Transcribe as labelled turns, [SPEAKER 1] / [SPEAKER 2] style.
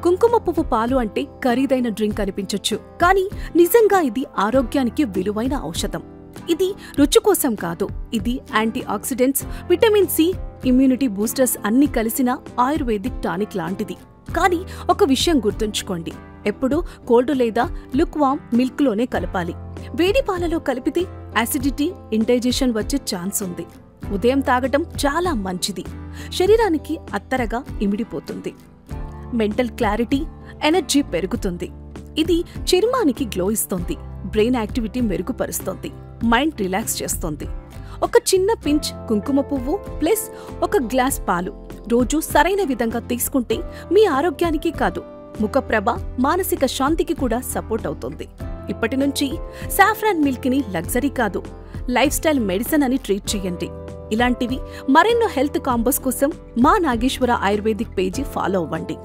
[SPEAKER 1] కుంకుమ పువ్వు పాలు అంటే ఖరీదైన డ్రింక్ అనిపించొచ్చు, కానీ నిజంగా ఇది ఆరోగ్యానికి విలువైన ఔషధం. ఇది రుచి కోసం కాదు, ఇది antioxidants, vitamin C, immunity boosters అన్ని కలిసిన ఆయుర్వేదిక్ టానిక్ లాంటిది. కానీ ఒక విషయం గుర్తుంచుకోండి, ఎప్పుడూ కోల్డ్ లేదా లుక్వామ్ మిల్క్లోనే కలపాలి. వేడి పాలలో కలిపితే యాసిడిటీ, ఇండైజెషన్ వచ్చే ఛాన్స్ ఉంది. ఉదయం తాగటం చాలా మంచిది, శరీరానికి అత్తరగా ఇమిడిపోతుంది. మెంటల్ క్లారిటీ, ఎనర్జీ పెరుగుతుంది. ఇది చర్మానికి గ్లో ఇస్తుంది, బ్రెయిన్ యాక్టివిటీ మెరుగుపరుస్తుంది, మైండ్ రిలాక్స్ చేస్తుంది. ఒక చిన్న పించ్ కుంకుమ పువ్వు ప్లస్ ఒక గ్లాస్ పాలు రోజు సరైన విధంగా తీసుకుంటే మీ ఆరోగ్యానికి కాదు, ముఖప్రభ, మానసిక శాంతికి కూడా సపోర్ట్ అవుతుంది. ఇప్పటి నుంచి సాఫ్రాన్ మిల్క్ ని లగ్జరీ కాదు, లైఫ్ స్టైల్ మెడిసిన్ అని ట్రీట్ చేయండి. ఇలాంటివి మరెన్నో హెల్త్ కాంబోస్ కోసం మా నాగేశ్వర ఆయుర్వేదిక్ పేజీ ఫాలో అవ్వండి.